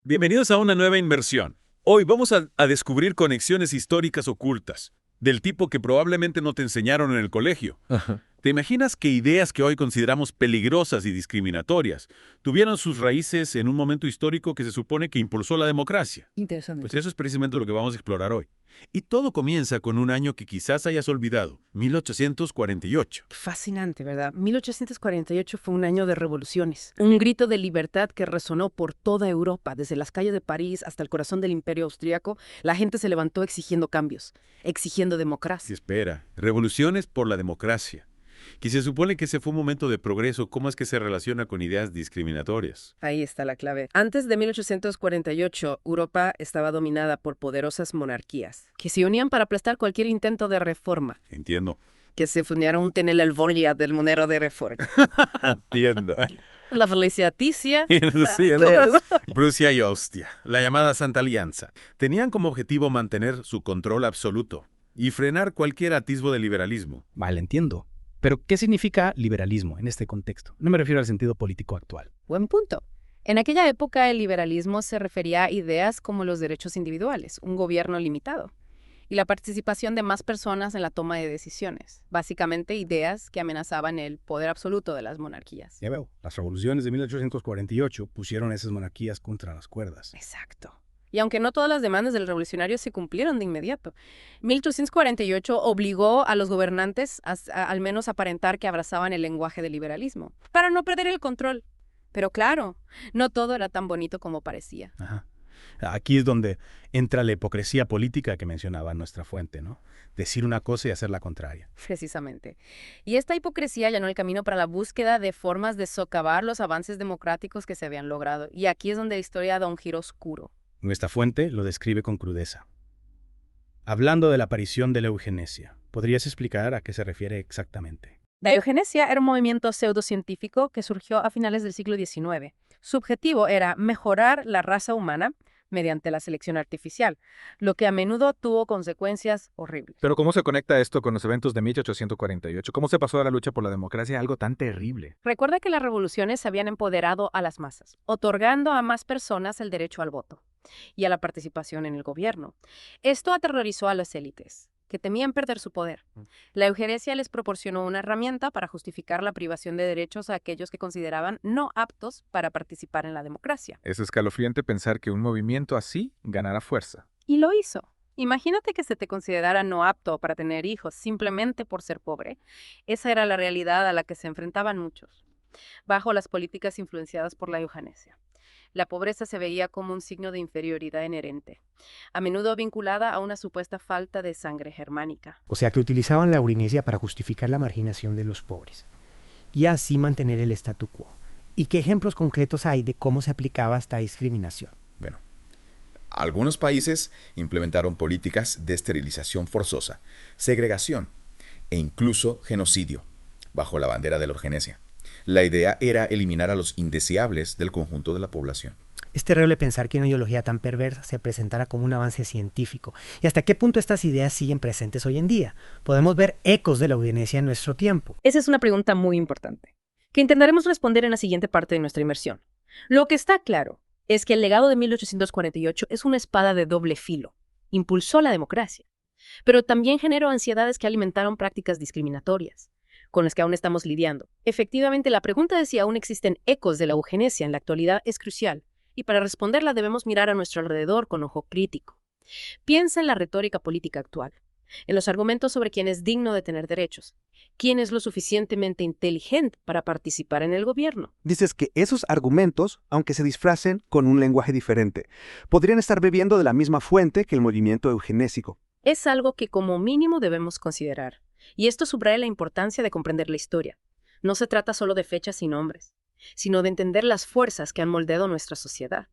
Bienvenidos a una nueva inmersión. Hoy vamos a descubrir conexiones históricas ocultas, del tipo que probablemente no te enseñaron en el colegio. Ajá. ¿Te imaginas que ideas que hoy consideramos peligrosas y discriminatorias tuvieron sus raíces en un momento histórico que se supone que impulsó la democracia? Interesante. Pues eso es precisamente lo que vamos a explorar hoy. Y todo comienza con un año que quizás hayas olvidado, 1848. Fascinante, ¿verdad? 1848 fue un año de revoluciones, un grito de libertad que resonó por toda Europa, desde las calles de París hasta el corazón del Imperio Austriaco. La gente se levantó exigiendo cambios, exigiendo Y democracia. espera, revoluciones por la democracia. Que se supone que ese fue un momento de progreso, ¿cómo es que se relaciona con ideas discriminatorias? Ahí está la clave. Antes de 1848, Europa estaba dominada por poderosas monarquías, que se unían para aplastar cualquier intento de reforma, Entiendo. que se fundieron en el Alvoria del monero de reforma. Entiendo. La felicitacia. Sí, Prusia y Austria, la llamada Santa Alianza, tenían como objetivo mantener su control absoluto y frenar cualquier atisbo de liberalismo. Vale, entiendo. Pero, ¿qué significa liberalismo en este contexto? No me refiero al sentido político actual. Buen punto. En aquella época el liberalismo se refería a ideas como los derechos individuales, un gobierno limitado, y la participación de más personas en la toma de decisiones. Básicamente ideas que amenazaban el poder absoluto de las monarquías. Ya veo, las revoluciones de 1848 pusieron a esas monarquías contra las cuerdas. Exacto. Y aunque no todas las demandas del revolucionario se cumplieron de inmediato, 1848 obligó a los gobernantes a al menos aparentar que abrazaban el lenguaje del liberalismo, para no perder el control. Pero claro, no todo era tan bonito como parecía. Ajá. Aquí es donde entra la hipocresía política que mencionaba nuestra fuente, ¿no? Decir una cosa y hacer la contraria. Precisamente. Y esta hipocresía allanó el camino para la búsqueda de formas de socavar los avances democráticos que se habían logrado. Y aquí es donde la historia da un giro oscuro. Nuestra fuente lo describe con crudeza. Hablando de la aparición de la eugenesia, ¿podrías explicar a qué se refiere exactamente? La eugenesia era un movimiento pseudocientífico que surgió a finales del siglo XIX. Su objetivo era mejorar la raza humana mediante la selección artificial, lo que a menudo tuvo consecuencias horribles. Pero ¿cómo se conecta esto con los eventos de 1848? ¿Cómo se pasó de la lucha por la democracia a algo tan terrible? Recuerda que las revoluciones habían empoderado a las masas, otorgando a más personas el derecho al voto y a la participación en el gobierno. Esto aterrorizó a las élites, que temían perder su poder. La eugenesia les proporcionó una herramienta para justificar la privación de derechos a aquellos que consideraban no aptos para participar en la democracia. Es escalofriante pensar que un movimiento así ganara fuerza. Y lo hizo. Imagínate que se te considerara no apto para tener hijos simplemente por ser pobre. Esa era la realidad a la que se enfrentaban muchos, bajo las políticas influenciadas por la eugenesia. La pobreza se veía como un signo de inferioridad inherente, a menudo vinculada a una supuesta falta de sangre germánica. O sea que utilizaban la eugenesia para justificar la marginación de los pobres y así mantener el statu quo. ¿Y qué ejemplos concretos hay de cómo se aplicaba esta discriminación? Bueno, algunos países implementaron políticas de esterilización forzosa, segregación e incluso genocidio, bajo la bandera de la eugenesia. La idea era eliminar a los indeseables del conjunto de la población. Es terrible pensar que una ideología tan perversa se presentara como un avance científico. ¿Y hasta qué punto estas ideas siguen presentes hoy en día? Podemos ver ecos de la eugenesia en nuestro tiempo. Esa es una pregunta muy importante, que intentaremos responder en la siguiente parte de nuestra inmersión. Lo que está claro es que el legado de 1848 es una espada de doble filo. Impulsó la democracia, pero también generó ansiedades que alimentaron prácticas discriminatorias, con las que aún estamos lidiando. Efectivamente, la pregunta de si aún existen ecos de la eugenesia en la actualidad es crucial, y para responderla debemos mirar a nuestro alrededor con ojo crítico. Piensa en la retórica política actual, en los argumentos sobre quién es digno de tener derechos, quién es lo suficientemente inteligente para participar en el gobierno. Dices que esos argumentos, aunque se disfracen con un lenguaje diferente, podrían estar bebiendo de la misma fuente que el movimiento eugenésico. Es algo que como mínimo debemos considerar, y esto subraya la importancia de comprender la historia. No se trata solo de fechas y nombres, sino de entender las fuerzas que han moldeado nuestra sociedad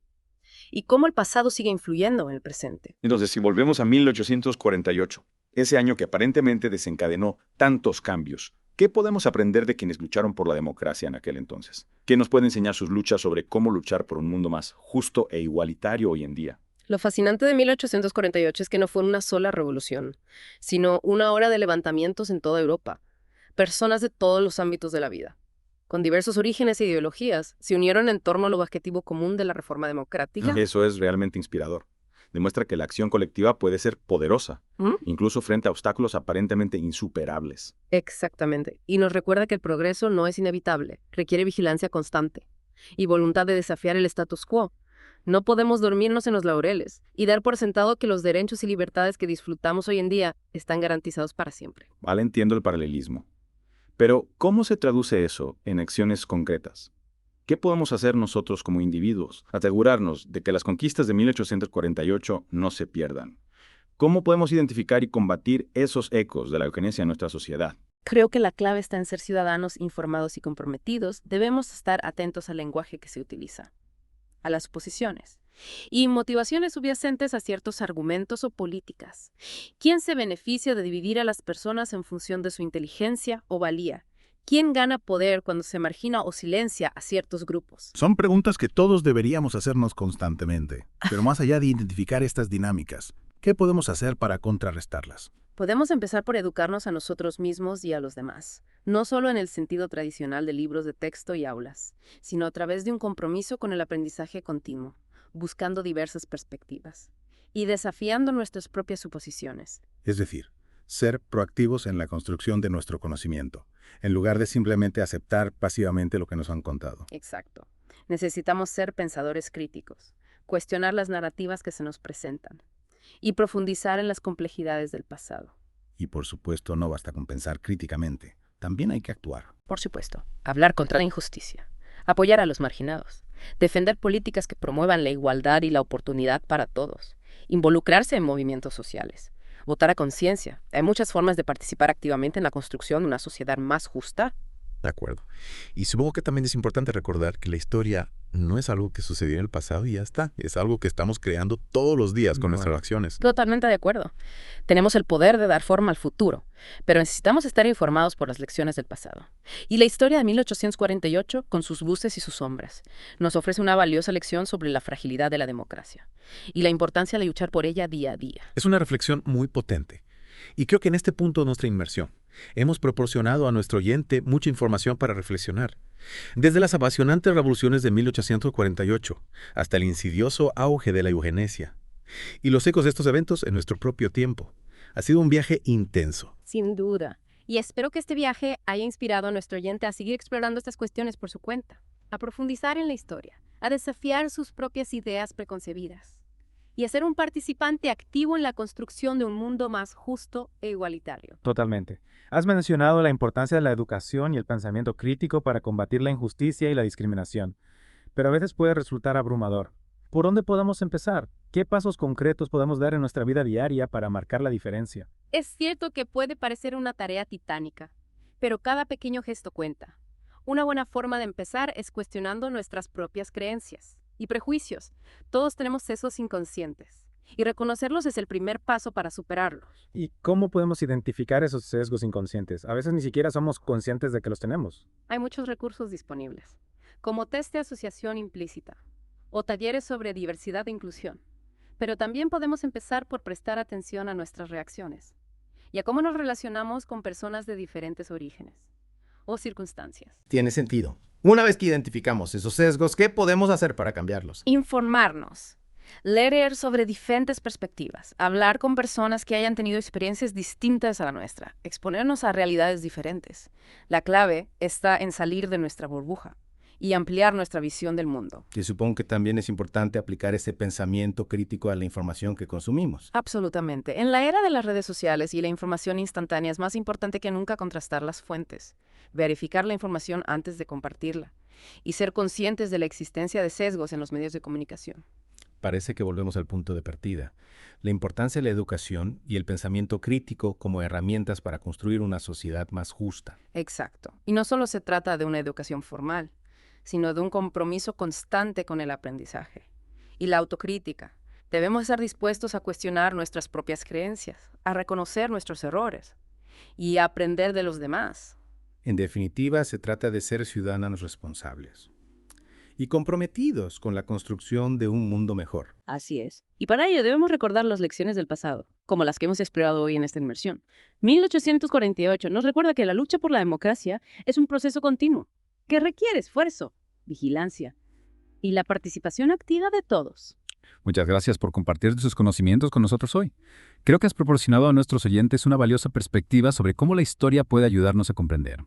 y cómo el pasado sigue influyendo en el presente. Entonces, si volvemos a 1848, ese año que aparentemente desencadenó tantos cambios, ¿qué podemos aprender de quienes lucharon por la democracia en aquel entonces? ¿Qué nos puede enseñar sus luchas sobre cómo luchar por un mundo más justo e igualitario hoy en día? Lo fascinante de 1848 es que no fue una sola revolución, sino una ola de levantamientos en toda Europa, personas de todos los ámbitos de la vida. con diversos orígenes e ideologías, se unieron en torno al objetivo común de la reforma democrática. Eso es realmente inspirador. Demuestra que la acción colectiva puede ser poderosa, ¿Mm? incluso frente a obstáculos aparentemente insuperables. Exactamente. Y nos recuerda que el progreso no es inevitable, requiere vigilancia constante y voluntad de desafiar el status quo. No podemos dormirnos en los laureles y dar por sentado que los derechos y libertades que disfrutamos hoy en día están garantizados para siempre. Vale, entiendo el paralelismo. Pero, ¿cómo se traduce eso en acciones concretas? ¿Qué podemos hacer nosotros como individuos? Asegurarnos de que las conquistas de 1848 no se pierdan. ¿Cómo podemos identificar y combatir esos ecos de la eugenesia en nuestra sociedad? Creo que la clave está en ser ciudadanos informados y comprometidos. Debemos estar atentos al lenguaje que se utiliza, a las suposiciones y motivaciones subyacentes a ciertos argumentos o políticas. ¿Quién se beneficia de dividir a las personas en función de su inteligencia o valía? ¿Quién gana poder cuando se margina o silencia a ciertos grupos? Son preguntas que todos deberíamos hacernos constantemente. Pero más allá de identificar estas dinámicas, ¿qué podemos hacer para contrarrestarlas? Podemos empezar por educarnos a nosotros mismos y a los demás, no solo en el sentido tradicional de libros de texto y aulas, sino a través de un compromiso con el aprendizaje continuo, buscando diversas perspectivas y desafiando nuestras propias suposiciones. Es decir, ser proactivos en la construcción de nuestro conocimiento, en lugar de simplemente aceptar pasivamente lo que nos han contado. Exacto. Necesitamos ser pensadores críticos, cuestionar las narrativas que se nos presentan y profundizar en las complejidades del pasado. Y por supuesto no basta con pensar críticamente, también hay que actuar. Por supuesto, hablar contra la injusticia, apoyar a los marginados, defender políticas que promuevan la igualdad y la oportunidad para todos, involucrarse en movimientos sociales, votar a conciencia. Hay muchas formas de participar activamente en la construcción de una sociedad más justa. De acuerdo. Y supongo que también es importante recordar que la historia no es algo que sucedió en el pasado y ya está. Es algo que estamos creando todos los días con nuestras acciones. Totalmente de acuerdo. Tenemos el poder de dar forma al futuro, pero necesitamos estar informados por las lecciones del pasado. Y la historia de 1848, con sus luces y sus sombras, nos ofrece una valiosa lección sobre la fragilidad de la democracia y la importancia de luchar por ella día a día. Es una reflexión muy potente. Y creo que en este punto de nuestra inmersión hemos proporcionado a nuestro oyente mucha información para reflexionar. Desde las apasionantes revoluciones de 1848 hasta el insidioso auge de la eugenesia y los ecos de estos eventos en nuestro propio tiempo. Ha sido un viaje intenso. Sin duda. Y espero que este viaje haya inspirado a nuestro oyente a seguir explorando estas cuestiones por su cuenta, a profundizar en la historia, a desafiar sus propias ideas preconcebidas y a ser un participante activo en la construcción de un mundo más justo e igualitario. Totalmente. Has mencionado la importancia de la educación y el pensamiento crítico para combatir la injusticia y la discriminación, pero a veces puede resultar abrumador. ¿Por dónde podemos empezar? ¿Qué pasos concretos podemos dar en nuestra vida diaria para marcar la diferencia? Es cierto que puede parecer una tarea titánica, pero cada pequeño gesto cuenta. Una buena forma de empezar es cuestionando nuestras propias creencias y prejuicios. Todos tenemos sesgos inconscientes, y reconocerlos es el primer paso para superarlos. ¿Y cómo podemos identificar esos sesgos inconscientes? A veces ni siquiera somos conscientes de que los tenemos. Hay muchos recursos disponibles, como test de asociación implícita o talleres sobre diversidad e inclusión. Pero también podemos empezar por prestar atención a nuestras reacciones y a cómo nos relacionamos con personas de diferentes orígenes o circunstancias. Tiene sentido. Una vez que identificamos esos sesgos, ¿qué podemos hacer para cambiarlos? Informarnos, leer sobre diferentes perspectivas, hablar con personas que hayan tenido experiencias distintas a la nuestra, exponernos a realidades diferentes. La clave está en salir de nuestra burbuja y ampliar nuestra visión del mundo. Y supongo que también es importante aplicar ese pensamiento crítico a la información que consumimos. Absolutamente. En la era de las redes sociales y la información instantánea es más importante que nunca contrastar las fuentes, verificar la información antes de compartirla y ser conscientes de la existencia de sesgos en los medios de comunicación. Parece que volvemos al punto de partida. La importancia de la educación y el pensamiento crítico como herramientas para construir una sociedad más justa. Exacto. Y no solo se trata de una educación formal, sino de un compromiso constante con el aprendizaje y la autocrítica. Debemos estar dispuestos a cuestionar nuestras propias creencias, a reconocer nuestros errores y a aprender de los demás. En definitiva, se trata de ser ciudadanos responsables y comprometidos con la construcción de un mundo mejor. Así es. Y para ello debemos recordar las lecciones del pasado, como las que hemos explorado hoy en esta inmersión. 1848 nos recuerda que la lucha por la democracia es un proceso continuo. que requiere esfuerzo, vigilancia y la participación activa de todos. Muchas gracias por compartir sus conocimientos con nosotros hoy. Creo que has proporcionado a nuestros oyentes una valiosa perspectiva sobre cómo la historia puede ayudarnos a comprender